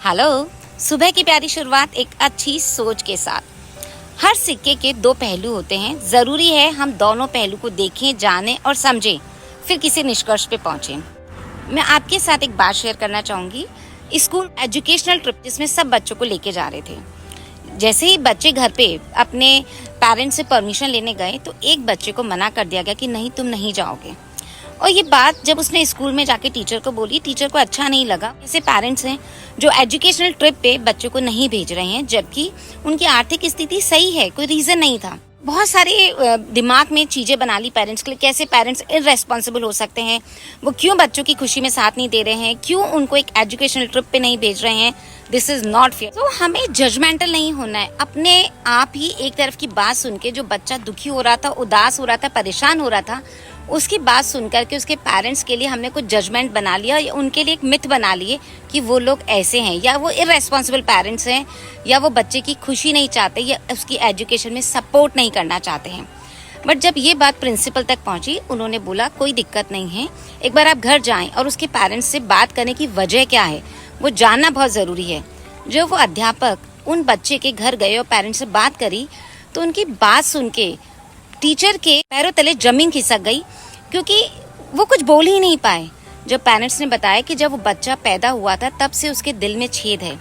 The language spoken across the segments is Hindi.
हेलो। सुबह की प्यारी शुरुआत एक अच्छी सोच के साथ। हर सिक्के के दो पहलू होते हैं। ज़रूरी है हम दोनों पहलू को देखें, जानें और समझें, फिर किसी निष्कर्ष पे पहुंचें। मैं आपके साथ एक बात शेयर करना चाहूँगी। स्कूल एजुकेशनल ट्रिप जिसमें सब बच्चों को लेके जा रहे थे। जैसे ही बच्चे घर पे अपने पेरेंट्स से परमिशन लेने गए तो एक बच्चे को मना कर दिया गया कि नहीं, तुम नहीं जाओगे। और ये बात जब उसने स्कूल में जाके टीचर को बोली, टीचर को अच्छा नहीं लगा। ऐसे पेरेंट्स हैं जो एजुकेशनल ट्रिप पे बच्चों को नहीं भेज रहे हैं, जबकि उनकी आर्थिक स्थिति सही है, कोई रीजन नहीं था। बहुत सारे दिमाग में चीजें बना ली पेरेंट्स के लिए। कैसे पेरेंट्स इररेस्पॉन्सिबल हो सकते हैं, वो क्यों बच्चों की खुशी में साथ नहीं दे रहे हैं, क्यों उनको एक एजुकेशनल ट्रिप पे नहीं भेज रहे हैं। This is not fair. तो हमें जजमेंटल नहीं होना है। अपने आप ही एक तरफ की बात सुन के जो बच्चा दुखी हो रहा था, उदास हो रहा था, परेशान हो रहा था, उसकी बात सुनकर के उसके पेरेंट्स के लिए हमने कुछ जजमेंट बना लिया या उनके लिए एक मिथ बना लिए कि वो लोग ऐसे हैं या वो इररेस्पॉन्सिबल पेरेंट्स हैं या वो बच्चे की खुशी नहीं चाहते या उसकी एजुकेशन में सपोर्ट नहीं करना चाहते हैं। बट जब ये बात प्रिंसिपल तक पहुंची, उन्होंने बोला कोई दिक्कत नहीं है, एक बार आप घर जाएं और उसके पेरेंट्स से बात करने की वजह क्या है वो जानना बहुत ज़रूरी है। जब वो अध्यापक उन बच्चे के घर गए और पेरेंट्स से बात करी तो उनकी बात सुन के टीचर के पैरों तले जमीन खिसक गई, क्योंकि वो कुछ बोल ही नहीं पाए। जब पेरेंट्स ने बताया कि जब वो बच्चा पैदा हुआ था तब से उसके दिल में छेद है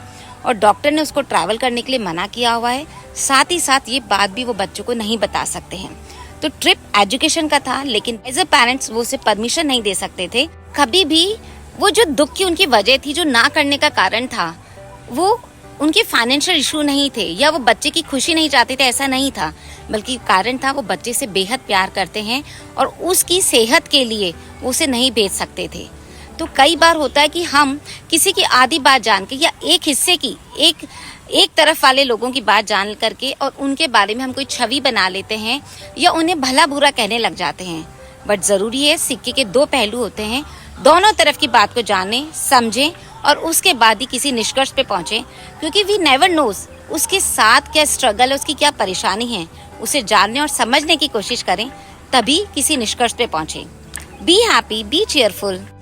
और डॉक्टर ने उसको ट्रैवल करने के लिए मना किया हुआ है, साथ ही साथ ये बात भी वो बच्चों को नहीं बता सकते हैं। तो ट्रिप एजुकेशन का था, लेकिन एज अ पेरेंट्स वो उसे परमिशन नहीं दे सकते थे। कभी भी वो जो दुख की उनकी वजह थी, जो ना करने का कारण था, वो उनके फाइनेंशियल इशू नहीं थे या वो बच्चे की खुशी नहीं चाहते थे, ऐसा नहीं था। बल्कि कारण था वो बच्चे से बेहद प्यार करते हैं और उसकी सेहत के लिए वो उसे नहीं भेज सकते थे। तो कई बार होता है कि हम किसी की आधी बात जान के या एक हिस्से की एक तरफ वाले लोगों की बात जान करके और उनके बारे में हम कोई छवि बना लेते हैं या उन्हें भला बुरा कहने लग जाते हैं। बट जरूरी है, सिक्के के दो पहलू होते हैं। दोनों तरफ की बात को जानें, समझें और उसके बाद ही किसी निष्कर्ष पे पहुंचे, क्योंकि वी नेवर नोज उसके साथ क्या स्ट्रगल है, उसकी क्या परेशानी है। उसे जानने और समझने की कोशिश करें, तभी किसी निष्कर्ष पे पहुंचे। Be happy, B cheerful.